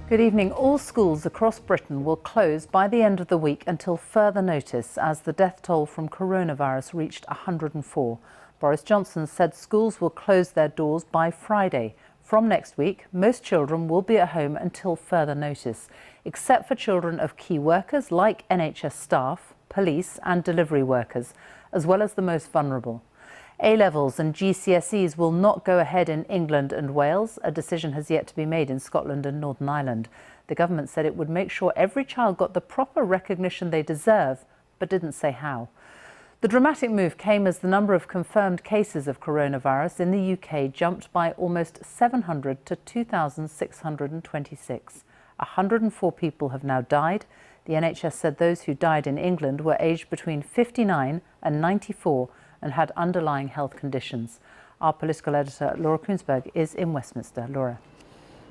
Good evening. All schools across Britain will close by the end of the week until further notice as the death toll from coronavirus reached 104. Boris Johnson said schools will close their doors by Friday. From next week, most children will be at home until further notice, except for children of key workers like NHS staff, police and delivery workers, as well as the most vulnerable. A-levels and GCSEs will not go ahead in England and Wales. A decision has yet to be made in Scotland and Northern Ireland. The government said it would make sure every child got the proper recognition they deserve, but didn't say how. The dramatic move came as the number of confirmed cases of coronavirus in the UK jumped by almost 700 to 2,626. 104 people have now died. The NHS said those who died in England were aged between 59 and 94 and had underlying health conditions. Our political editor, Laura Kuenssberg, is in Westminster. Laura.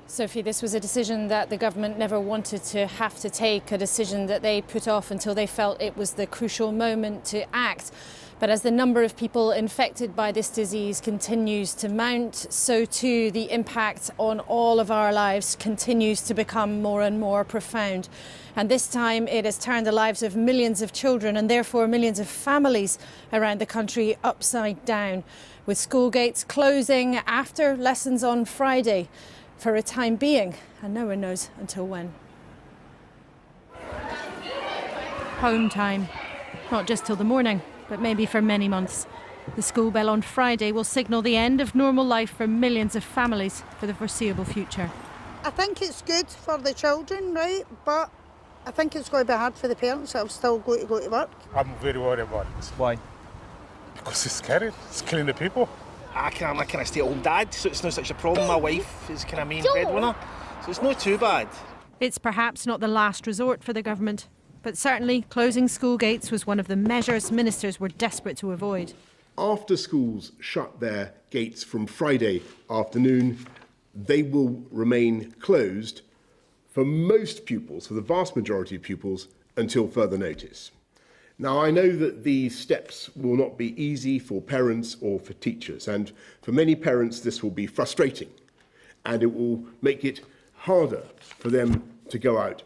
Sophie, this was a decision that the government never wanted to have to take, a decision that they put off until they felt it was the crucial moment to act. But as the number of people infected by this disease continues to mount, so too the impact on all of our lives continues to become more and more profound. And this time it has turned the lives of millions of children and therefore millions of families around the country upside down, with school gates closing after lessons on Friday for a time being, and no one knows until when. Home time, not just till the morning, but maybe for many months. The school bell on Friday will signal the end of normal life for millions of families for the foreseeable future. I think it's good for the children, right? But I think it's going to be hard for the parents that have still got to go to work. I'm very worried about it. Why? Because it's scary. It's killing the people. I'm a kind of stay-at-home dad, so it's not such a problem. My wife is kind of main breadwinner, so it's not too bad. It's perhaps not the last resort for the government, but certainly closing school gates was one of the measures ministers were desperate to avoid. After schools shut their gates from Friday afternoon, they will remain closed for most pupils, for the vast majority of pupils, until further notice. Now, I know that these steps will not be easy for parents or for teachers, and for many parents this will be frustrating, and it will make it harder for them to go out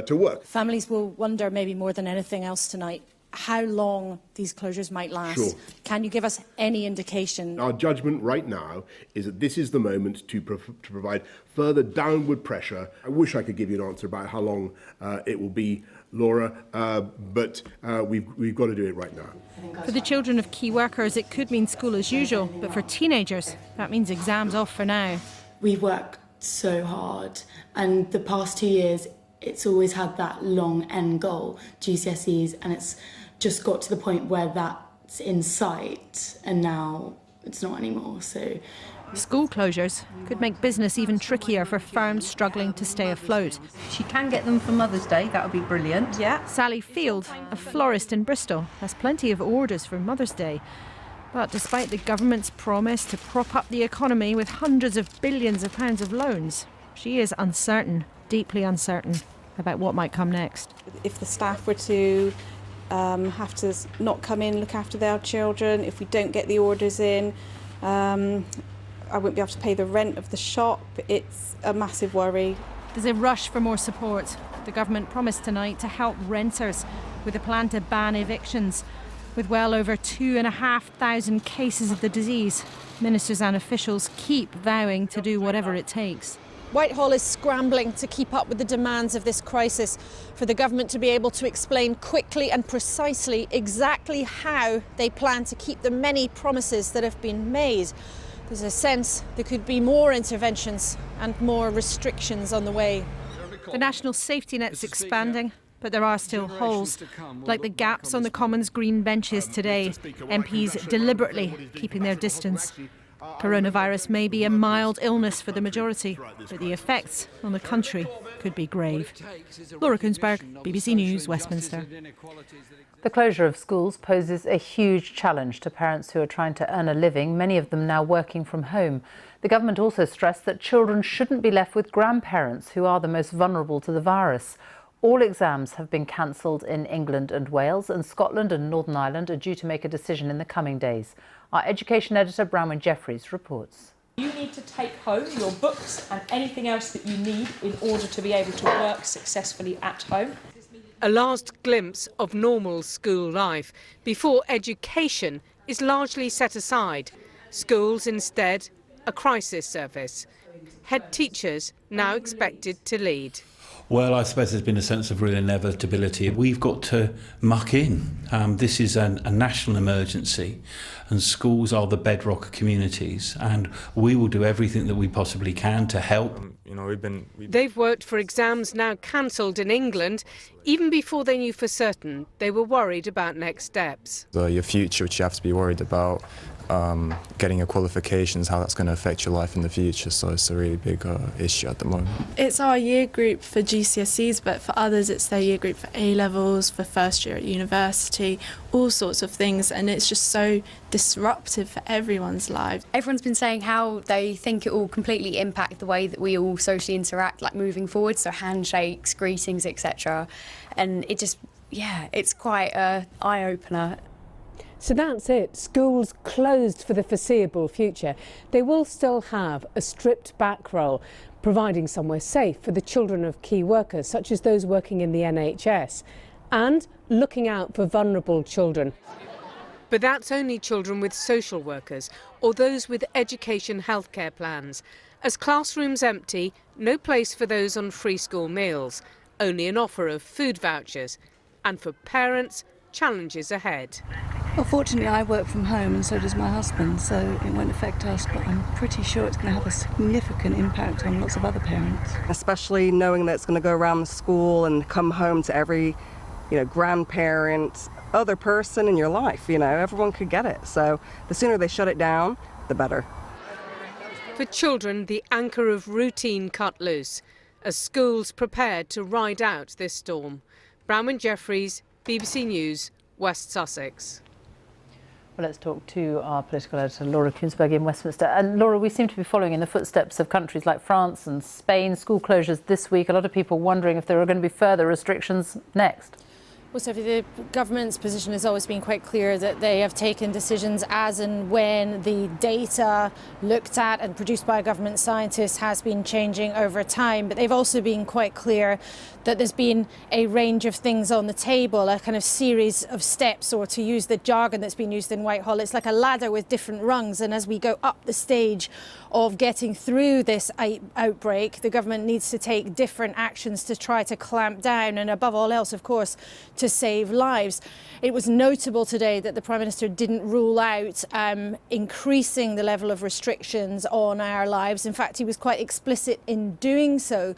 to work. Families will wonder, maybe more than anything else tonight, how long these closures might last. Sure. Can you give us any indication? Our judgment right now is that this is the moment to provide further downward pressure. I wish I could give you an answer about how long it will be, Laura, but we've got to do it right now. For the children of key workers, it could mean school as usual, but for teenagers, that means exams off for now. We've worked so hard, and the past 2 years, it's always had that long end goal, GCSEs, and it's just got to the point where that's in sight, and now it's not anymore. So school closures could make business even trickier for firms struggling to stay afloat. She can get them for Mother's Day. That would be brilliant. Yeah. Sally Field, a florist in Bristol, has plenty of orders for Mother's Day. But despite the government's promise to prop up the economy with hundreds of billions of pounds of loans, she is uncertain, deeply uncertain, about what might come next. If the staff were to have to not come in, look after their children, if we don't get the orders in, I won't be able to pay the rent of the shop. It's a massive worry. There's a rush for more support. The government promised tonight to help renters with a plan to ban evictions. With well over 2,500 cases of the disease, ministers and officials keep vowing to do whatever it takes. Whitehall is scrambling to keep up with the demands of this crisis, for the government to be able to explain quickly and precisely exactly how they plan to keep the many promises that have been made. There's a sense there could be more interventions and more restrictions on the way. The national safety net's expanding, but there are still holes, like the gaps on the Commons green benches today, MPs deliberately keeping their distance. Coronavirus may be a mild illness for the majority, but the effects on the country could be grave. Laura Kuenssberg, BBC News, Westminster. The closure of schools poses a huge challenge to parents who are trying to earn a living, many of them now working from home. The government also stressed that children shouldn't be left with grandparents who are the most vulnerable to the virus. All exams have been cancelled in England and Wales, and Scotland and Northern Ireland are due to make a decision in the coming days. Our education editor, Bronwyn Jeffries, reports. You need to take home your books and anything else that you need in order to be able to work successfully at home. A last glimpse of normal school life before education is largely set aside. Schools instead a crisis service. Head teachers now expected to lead. Well, I suppose there's been a sense of real inevitability. We've got to muck in. This is a national emergency, and schools are the bedrock of communities, and we will do everything that we possibly can to help. They've worked for exams now cancelled in England. Even before they knew for certain, they were worried about next steps. Your future, which you have to be worried about, getting your qualifications, how that's going to affect your life in the future. So it's a really big issue at the moment. It's our year group for GCSEs, but for others it's their year group for A-levels, for first year at university, all sorts of things, and it's just so disruptive for everyone's lives. Everyone's been saying how they think it will completely impact the way that we all socially interact, like moving forward, so handshakes, greetings, etc. And it just, yeah, it's quite an eye-opener. So that's it. Schools closed for the foreseeable future. They will still have a stripped back role, providing somewhere safe for the children of key workers, such as those working in the NHS, and looking out for vulnerable children. But that's only children with social workers or those with education healthcare plans. As classrooms empty, no place for those on free school meals, only an offer of food vouchers. And for parents, challenges ahead. Well, fortunately I work from home and so does my husband, so it won't affect us, but I'm pretty sure it's going to have a significant impact on lots of other parents. Especially knowing that it's going to go around the school and come home to every, grandparent, other person in your life, everyone could get it. So the sooner they shut it down, the better. For children, the anchor of routine cut loose, as schools prepared to ride out this storm. Bronwyn Jeffries, BBC News, West Sussex. Well, let's talk to our political editor, Laura Kuenssberg in Westminster. And Laura, we seem to be following in the footsteps of countries like France and Spain. School closures this week. A lot of people wondering if there are going to be further restrictions next. Well, Sophie, the government's position has always been quite clear that they have taken decisions as and when the data looked at and produced by government scientists has been changing over time. But they've also been quite clear that there's been a range of things on the table, a kind of series of steps, or to use the jargon that's been used in Whitehall, it's like a ladder with different rungs. And as we go up the stage of getting through this outbreak, the government needs to take different actions to try to clamp down, and above all else, of course, to save lives. It was notable today that the Prime Minister didn't rule out increasing the level of restrictions on our lives. In fact, he was quite explicit in doing so.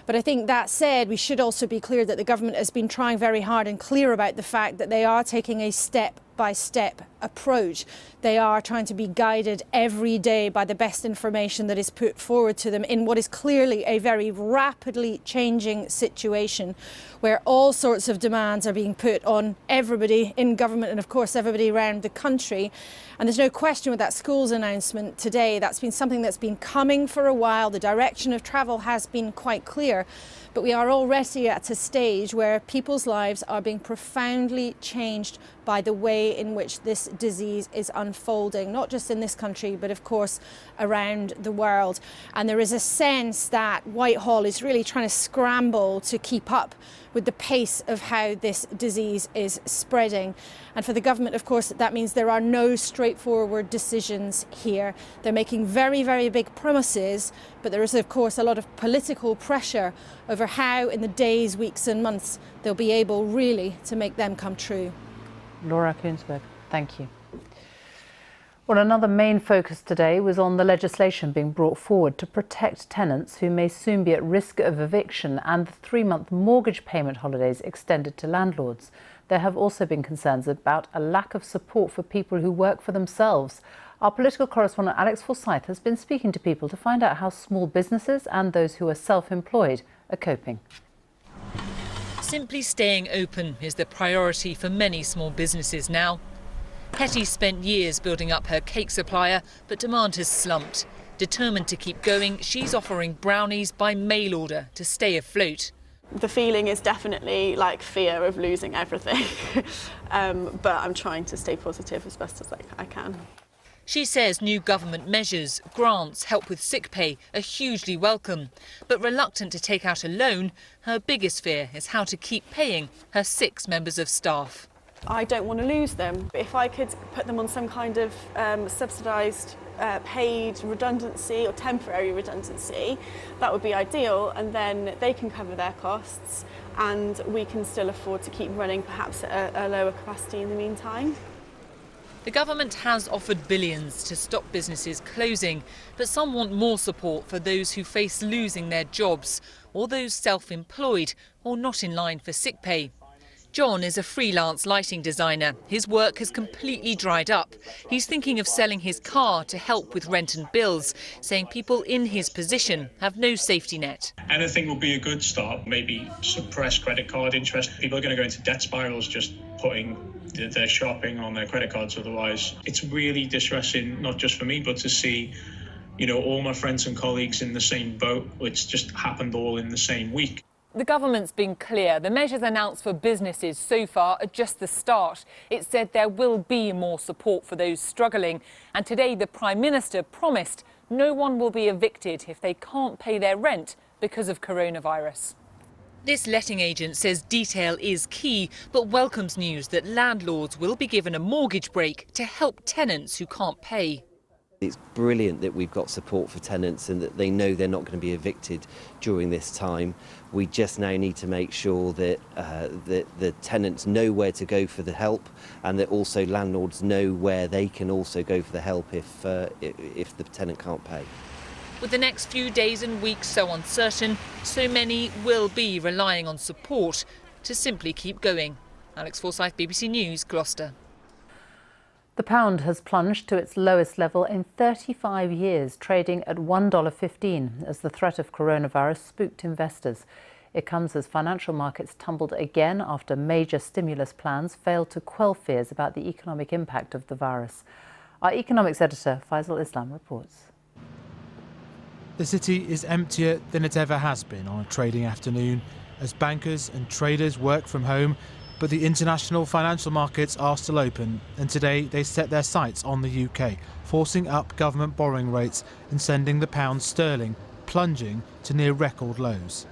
But I think that said, we should also be clear that the government has been trying very hard and clear about the fact that they are taking a step-by-step approach. They are trying to be guided every day by the best information that is put forward to them in what is clearly a very rapidly changing situation, where all sorts of demands are being put on everybody in government and, of course, everybody around the country. And there's no question with that schools announcement today, that's been something that's been coming for a while. The direction of travel has been quite clear. But we are already at a stage where people's lives are being profoundly changed by the way in which this disease is unfolding, not just in this country, but of course around the world. And there is a sense that Whitehall is really trying to scramble to keep up with the pace of how this disease is spreading. And for the government, of course, that means there are no straightforward decisions here. They're making very, very big promises, but there is, of course, a lot of political pressure over how in the days, weeks and months they'll be able really to make them come true. Laura Kuenssberg, thank you. Well, another main focus today was on the legislation being brought forward to protect tenants who may soon be at risk of eviction and the 3-month mortgage payment holidays extended to landlords. There have also been concerns about a lack of support for people who work for themselves. Our political correspondent Alex Forsyth has been speaking to people to find out how small businesses and those who are self-employed are coping. Simply staying open is the priority for many small businesses now. Hetty spent years building up her cake supplier, but demand has slumped. Determined to keep going, she's offering brownies by mail order to stay afloat. The feeling is definitely like fear of losing everything, but I'm trying to stay positive as best as I can. She says new government measures, grants, help with sick pay are hugely welcome. But reluctant to take out a loan, her biggest fear is how to keep paying her 6 members of staff. I don't want to lose them. If I could put them on some kind of subsidised paid redundancy or temporary redundancy, that would be ideal, and then they can cover their costs and we can still afford to keep running perhaps at a lower capacity in the meantime. The government has offered billions to stop businesses closing, but some want more support for those who face losing their jobs, or those self-employed or not in line for sick pay. John is a freelance lighting designer. His work has completely dried up. He's thinking of selling his car to help with rent and bills, saying people in his position have no safety net. Anything will be a good start. Maybe suppress credit card interest. People are going to go into debt spirals just putting their shopping on their credit cards otherwise. It's really distressing, not just for me, but to see, you know, all my friends and colleagues in the same boat. It's just happened all in the same week. The government's been clear. The measures announced for businesses so far are just the start. It said there will be more support for those struggling. And today the Prime Minister promised no one will be evicted if they can't pay their rent because of coronavirus. This letting agent says detail is key, but welcomes news that landlords will be given a mortgage break to help tenants who can't pay. It's brilliant that we've got support for tenants and that they know they're not going to be evicted during this time. We just now need to make sure that the tenants know where to go for the help, and that also landlords know where they can also go for the help if the tenant can't pay. With the next few days and weeks so uncertain, so many will be relying on support to simply keep going. Alex Forsyth, BBC News, Gloucester. The pound has plunged to its lowest level in 35 years, trading at $1.15 as the threat of coronavirus spooked investors. It comes as financial markets tumbled again after major stimulus plans failed to quell fears about the economic impact of the virus. Our economics editor, Faisal Islam, reports. The city is emptier than it ever has been on a trading afternoon as bankers and traders work from home. But the international financial markets are still open, and today they set their sights on the UK, forcing up government borrowing rates and sending the pound sterling plunging to near record lows.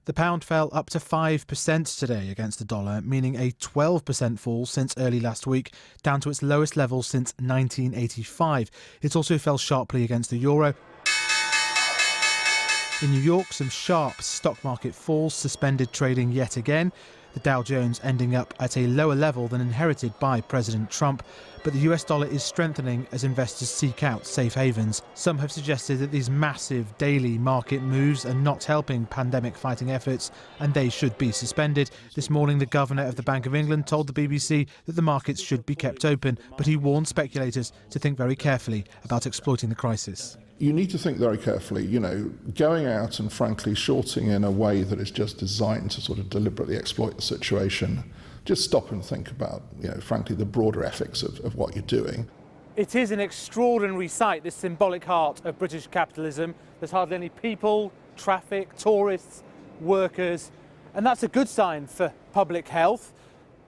The pound fell up to 5% today against the dollar, meaning a 12% fall since early last week, down to its lowest level since 1985. It also fell sharply against the euro. In New York, some sharp stock market falls suspended trading yet again. The Dow Jones ending up at a lower level than inherited by President Trump. But the US dollar is strengthening as investors seek out safe havens. Some have suggested that these massive daily market moves are not helping pandemic-fighting efforts and they should be suspended. This morning, the Governor of the Bank of England told the BBC that the markets should be kept open, but he warned speculators to think very carefully about exploiting the crisis. You need to think very carefully, you know, going out and frankly shorting in a way that is just designed to sort of deliberately exploit the situation. Just stop and think about, you know, frankly, the broader ethics of what you're doing. It is an extraordinary sight, this symbolic heart of British capitalism. There's hardly any people, traffic, tourists, workers, and that's a good sign for public health,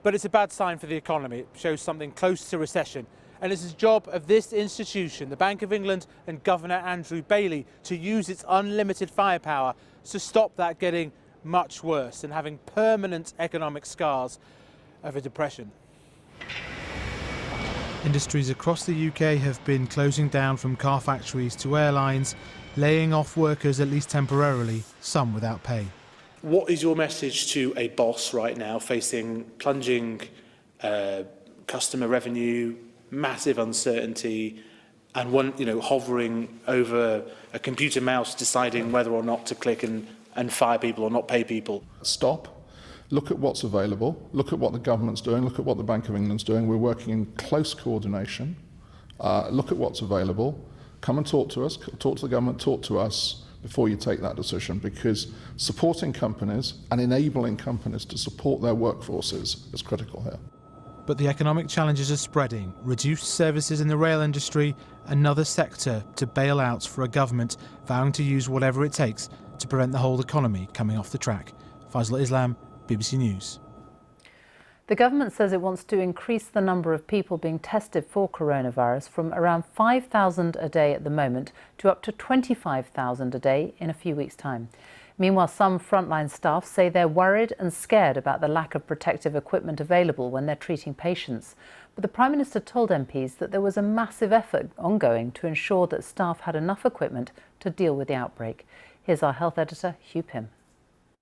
but it's a bad sign for the economy. It shows something close to recession. And it's the job of this institution, the Bank of England and Governor Andrew Bailey, to use its unlimited firepower to stop that getting much worse and having permanent economic scars of a depression. Industries across the UK have been closing down, from car factories to airlines, laying off workers at least temporarily, some without pay. What is your message to a boss right now facing plunging customer revenue, massive uncertainty, and one, you know, hovering over a computer mouse deciding whether or not to click and fire people or not pay people? Stop. Look at what's available. Look at what the government's doing. Look at what the Bank of England's doing. We're working in close coordination. Look at what's available. Come and talk to us. Talk to the government. Talk to us before you take that decision, because supporting companies and enabling companies to support their workforces is critical here. But the economic challenges are spreading. Reduced services in the rail industry, another sector to bail out for a government vowing to use whatever it takes to prevent the whole economy coming off the track. Faisal Islam, BBC News. The government says it wants to increase the number of people being tested for coronavirus from around 5,000 a day at the moment to up to 25,000 a day in a few weeks' time. Meanwhile, some frontline staff say they're worried and scared about the lack of protective equipment available when they're treating patients. But the Prime Minister told MPs that there was a massive effort ongoing to ensure that staff had enough equipment to deal with the outbreak. Here's our health editor, Hugh Pym.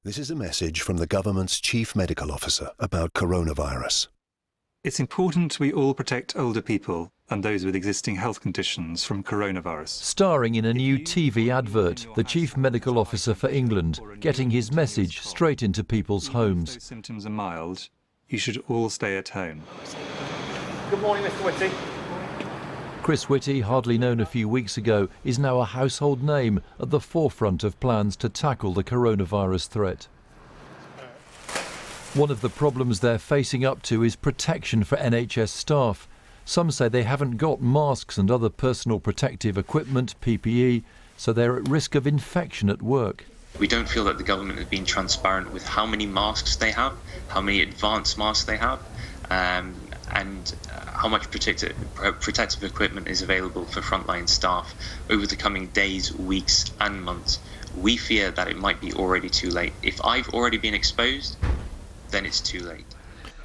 This is a message from the government's Chief Medical Officer about coronavirus. It's important we all protect older people and those with existing health conditions from coronavirus. Starring in a new TV advert, the Chief Medical Officer for England getting his message straight into people's homes. If symptoms are mild, you should all stay at home. Good morning, Mr. Whitty. Chris Whitty, hardly known a few weeks ago, is now a household name at the forefront of plans to tackle the coronavirus threat. One of the problems they're facing up to is protection for NHS staff. Some say they haven't got masks and other personal protective equipment, PPE, so they're at risk of infection at work. We don't feel that the government has been transparent with how many masks they have, how many advanced masks they have, and how much protective equipment is available for frontline staff over the coming days, weeks and months. We fear that it might be already too late. If I've already been exposed, then it's too late.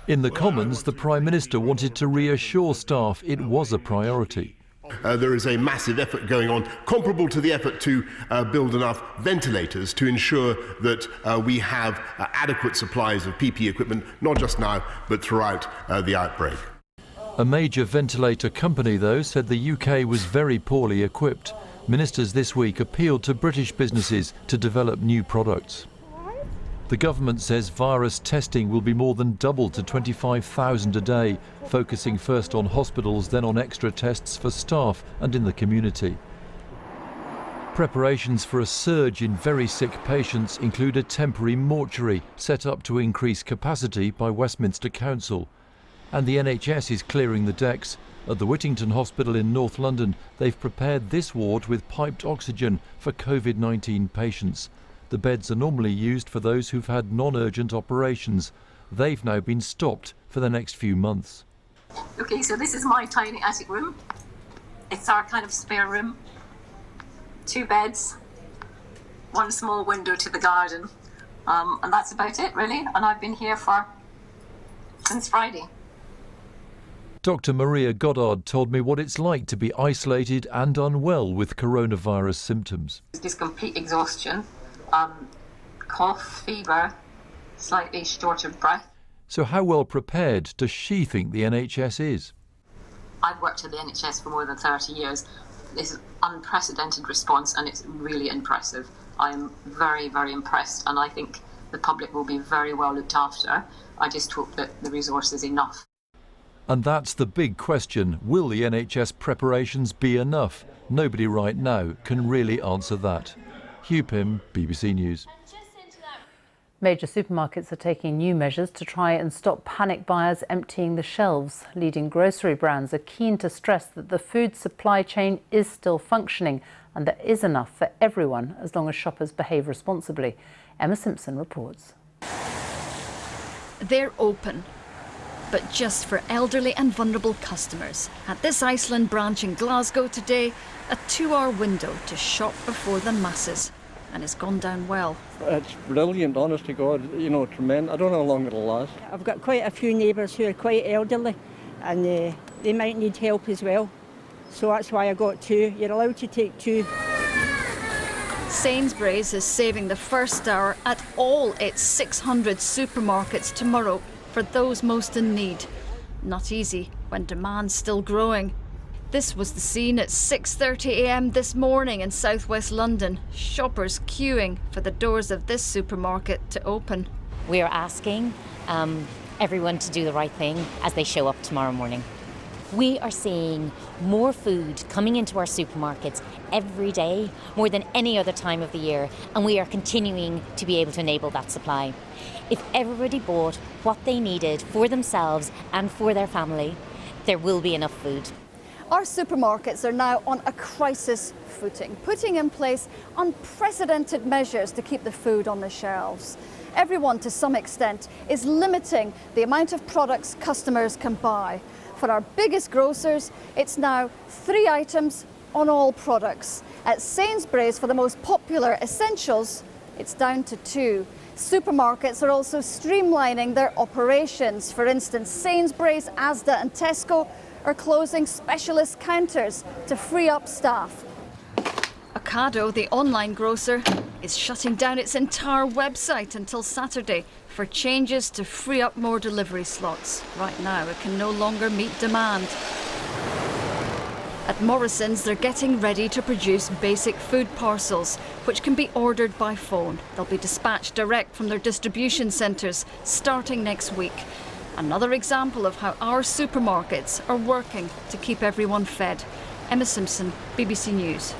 In the Commons, the Prime Minister wanted to reassure staff it was a priority. There is a massive effort going on, comparable to the effort to build enough ventilators to ensure that we have adequate supplies of PPE equipment, not just now, but throughout the outbreak. A major ventilator company, though, said the UK was very poorly equipped. Ministers this week appealed to British businesses to develop new products. The government says virus testing will be more than doubled to 25,000 a day, focusing first on hospitals, then on extra tests for staff and in the community. Preparations for a surge in very sick patients include a temporary mortuary set up to increase capacity by Westminster Council. And the NHS is clearing the decks. At the Whittington Hospital in North London, they've prepared this ward with piped oxygen for COVID-19 patients. The beds are normally used for those who've had non-urgent operations. They've now been stopped for the next few months. Okay, so this is my tiny attic room. It's our kind of spare room. 2 beds, 1 small window to the garden. And that's about it, really. And I've been here since Friday. Dr. Maria Goddard told me what it's like to be isolated and unwell with coronavirus symptoms. It's just complete exhaustion, cough, fever, slightly short of breath. So how well prepared does she think the NHS is? I've worked at the NHS for more than 30 years. This is unprecedented response and it's really impressive. I'm very, very impressed and I think the public will be very well looked after. I just hope that the resource is enough. And that's the big question. Will the NHS preparations be enough? Nobody right now can really answer that. Hugh Pym, BBC News. Major supermarkets are taking new measures to try and stop panic buyers emptying the shelves. Leading grocery brands are keen to stress that the food supply chain is still functioning and there is enough for everyone as long as shoppers behave responsibly. Emma Simpson reports. They're open, but just for elderly and vulnerable customers. At this Iceland branch in Glasgow today, a 2-hour window to shop before the masses. And it's gone down well. It's brilliant, honest to God, tremendous. I don't know how long it'll last. I've got quite a few neighbours who are quite elderly and they might need help as well. So that's why I got 2. You're allowed to take 2. Sainsbury's is saving the first hour at all its 600 supermarkets tomorrow for those most in need. Not easy when demand's still growing. This was the scene at 6:30 a.m. this morning in southwest London. Shoppers queuing for the doors of this supermarket to open. We are asking everyone to do the right thing as they show up tomorrow morning. We are seeing more food coming into our supermarkets every day, more than any other time of the year, and we are continuing to be able to enable that supply. If everybody bought what they needed for themselves and for their family, there will be enough food. Our supermarkets are now on a crisis footing, putting in place unprecedented measures to keep the food on the shelves. Everyone, to some extent, is limiting the amount of products customers can buy. For our biggest grocers, it's now 3 items on all products. At Sainsbury's, for the most popular essentials, it's down to 2. Supermarkets are also streamlining their operations. For instance, Sainsbury's, Asda and Tesco are closing specialist counters to free up staff. Ocado, the online grocer, is shutting down its entire website until Saturday for changes to free up more delivery slots. Right now, it can no longer meet demand. At Morrisons, they're getting ready to produce basic food parcels, which can be ordered by phone. They'll be dispatched direct from their distribution centres starting next week. Another example of how our supermarkets are working to keep everyone fed. Emma Simpson, BBC News.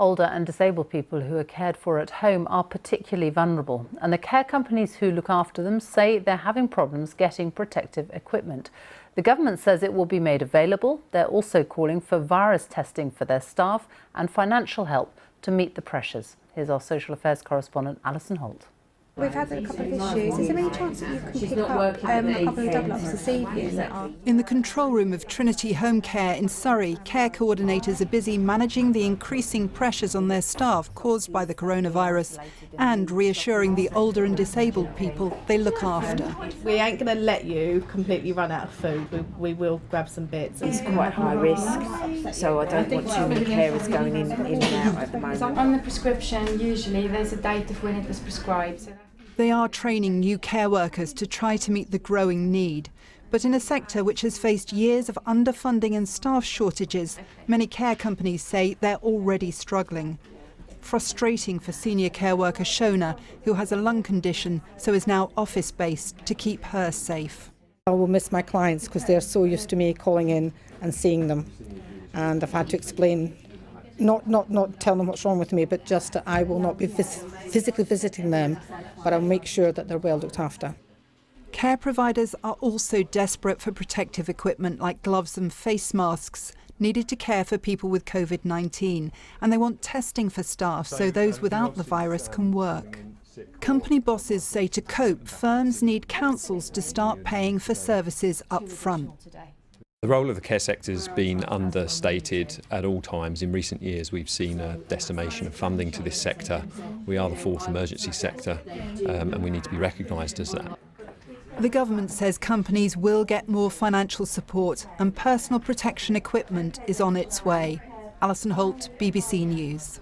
Older and disabled people who are cared for at home are particularly vulnerable, and the care companies who look after them say they're having problems getting protective equipment. The government says it will be made available. They're also calling for virus testing for their staff and financial help to meet the pressures. Here's our social affairs correspondent, Alison Holt. We've had a couple of issues. Is there any chance that you can pick up a couple of double-ups this evening? In the control room of Trinity Home Care in Surrey, care coordinators are busy managing the increasing pressures on their staff caused by the coronavirus and reassuring the older and disabled people they look after. We ain't going to let you completely run out of food. We will grab some bits. It's quite high risk, so I don't want too many carers going in and out at the moment. On the prescription, usually there's a date of when it was prescribed. So they are training new care workers to try to meet the growing need. But in a sector which has faced years of underfunding and staff shortages, many care companies say they're already struggling. Frustrating for senior care worker Shona, who has a lung condition, so is now office-based to keep her safe. I will miss my clients because they're so used to me calling in and seeing them. And I've had to explain, not tell them what's wrong with me, but just that I will not be physically visiting them, but I'll make sure that they're well looked after. Care providers are also desperate for protective equipment like gloves and face masks needed to care for people with COVID-19, and they want testing for staff so those without the virus can work. Company bosses say to cope, firms need councils to start paying for services up front. The role of the care sector has been understated at all times. In recent years, we've seen a decimation of funding to this sector. We are the 4th emergency sector, and we need to be recognised as that. The government says companies will get more financial support and personal protection equipment is on its way. Alison Holt, BBC News.